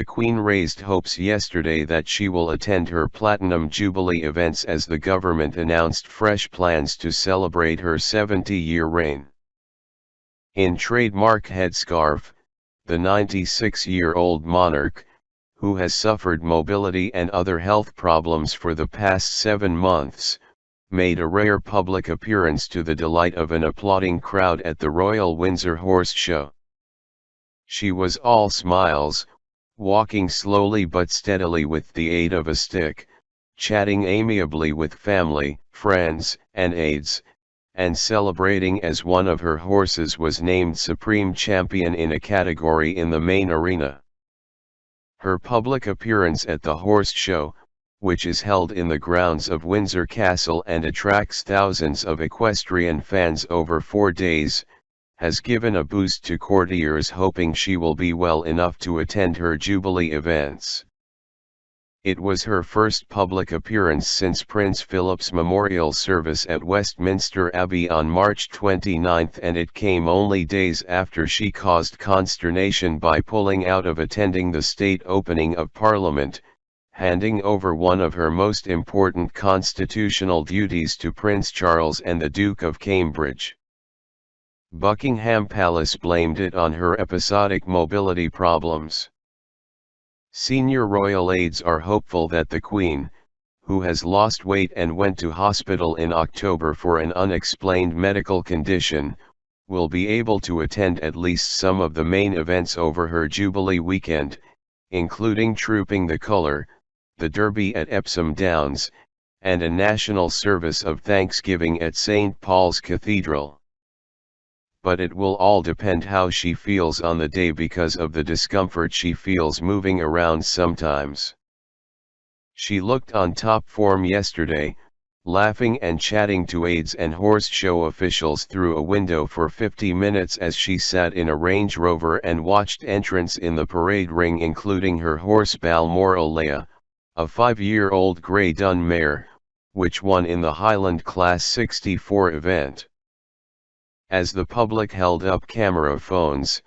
The Queen raised hopes yesterday that she will attend her Platinum Jubilee events as the government announced fresh plans to celebrate her 70-year reign. In trademark headscarf, the 96-year-old monarch, who has suffered mobility and other health problems for the past 7 months, made a rare public appearance to the delight of an applauding crowd at the Royal Windsor Horse Show. She was all smiles, walking slowly but steadily with the aid of a stick, chatting amiably with family, friends, and aides, and celebrating as one of her horses was named Supreme Champion in a category in the main arena. Her public appearance at the horse show, which is held in the grounds of Windsor Castle and attracts thousands of equestrian fans over 4 days, has given a boost to courtiers hoping she will be well enough to attend her Jubilee events. It was her first public appearance since Prince Philip's memorial service at Westminster Abbey on March 29, and it came only days after she caused consternation by pulling out of attending the state opening of Parliament, handing over one of her most important constitutional duties to Prince Charles and the Duke of Cambridge. Buckingham Palace blamed it on her episodic mobility problems. Senior royal aides are hopeful that the Queen, who has lost weight and went to hospital in October for an unexplained medical condition, will be able to attend at least some of the main events over her Jubilee weekend, including Trooping the Colour, the Derby at Epsom Downs, and a national service of Thanksgiving at St. Paul's Cathedral. But it will all depend how she feels on the day because of the discomfort she feels moving around sometimes. She looked on top form yesterday, laughing and chatting to aides and horse show officials through a window for 50 minutes as she sat in a Range Rover and watched entrants in the parade ring, including her horse Balmoral Leia, a 5-year-old grey dun mare, which won in the Highland Class 64 event. As the public held up camera phones,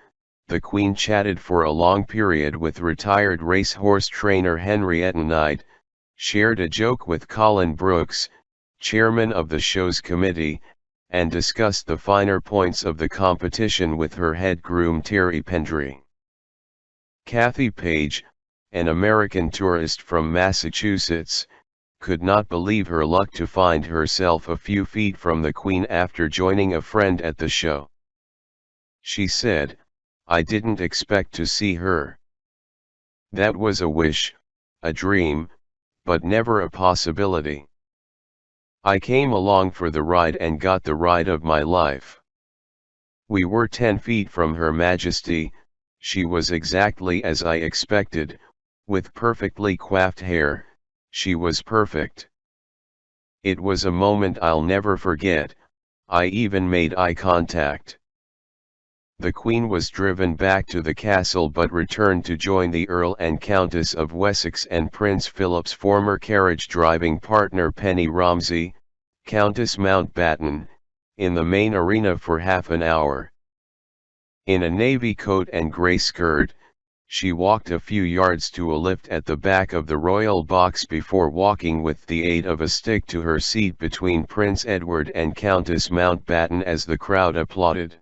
the Queen chatted for a long period with retired racehorse trainer Henrietta Knight, shared a joke with Colin Brooks, chairman of the show's committee, and discussed the finer points of the competition with her head groom Terry Pendry. Kathy Page, an American tourist from Massachusetts, could not believe her luck to find herself a few feet from the Queen after joining a friend at the show. She said, "I didn't expect to see her. That was a wish, a dream, but never a possibility. I came along for the ride and got the ride of my life. We were 10 feet from Her Majesty. She was exactly as I expected, with perfectly coiffed hair. She was perfect. It was a moment I'll never forget. I even made eye contact." The Queen was driven back to the castle but returned to join the Earl and Countess of Wessex and Prince Philip's former carriage-driving partner Penny Romsey, Countess Mountbatten, in the main arena for half an hour. In a navy coat and grey skirt, she walked a few yards to a lift at the back of the royal box before walking with the aid of a stick to her seat between Prince Edward and Countess Mountbatten as the crowd applauded.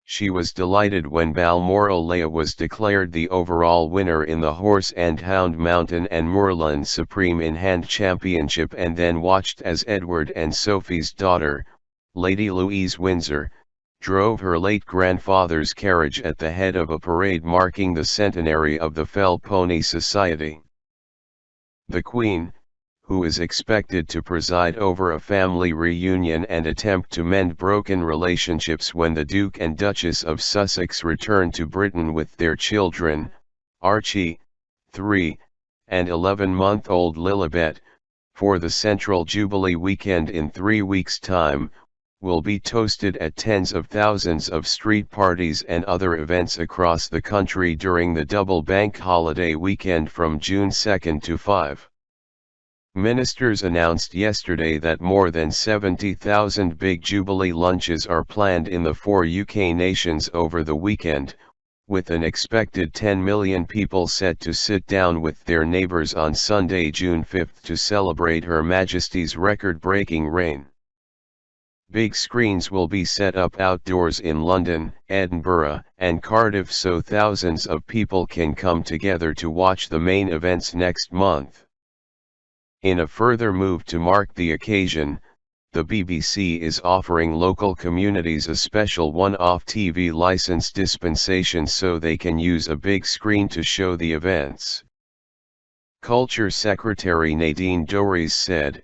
She was delighted when Balmoral Leia was declared the overall winner in the Horse and Hound Mountain and Moorland Supreme in Hand Championship, and then watched as Edward and Sophie's daughter, Lady Louise Windsor, drove her late grandfather's carriage at the head of a parade marking the centenary of the Fell Pony Society. The Queen, who is expected to preside over a family reunion and attempt to mend broken relationships when the Duke and Duchess of Sussex return to Britain with their children, Archie, 3, and 11-month-old Lilibet, for the Central Jubilee weekend in 3 weeks' time, will be toasted at tens of thousands of street parties and other events across the country during the double bank holiday weekend from June 2 to 5. Ministers announced yesterday that more than 70,000 big Jubilee lunches are planned in the 4 UK nations over the weekend, with an expected 10 million people set to sit down with their neighbors on Sunday, June 5 to celebrate Her Majesty's record-breaking reign. Big screens will be set up outdoors in London, Edinburgh, and Cardiff so thousands of people can come together to watch the main events next month. In a further move to mark the occasion, the BBC is offering local communities a special one-off TV license dispensation so they can use a big screen to show the events. Culture Secretary Nadine Dorries said,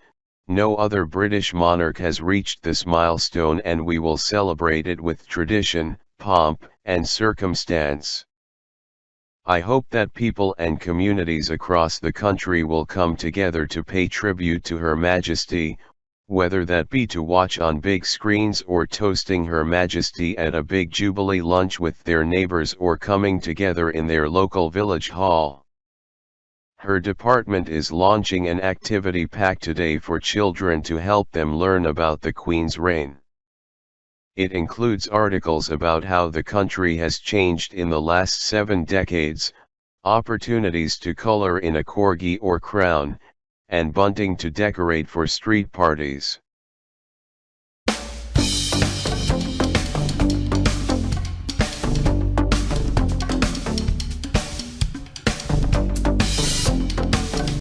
"No other British monarch has reached this milestone and we will celebrate it with tradition, pomp, and circumstance. I hope that people and communities across the country will come together to pay tribute to Her Majesty, whether that be to watch on big screens or toasting Her Majesty at a big Jubilee lunch with their neighbors or coming together in their local village hall." Her department is launching an activity pack today for children to help them learn about the Queen's reign. It includes articles about how the country has changed in the last 7 decades, opportunities to color in a corgi or crown, and bunting to decorate for street parties.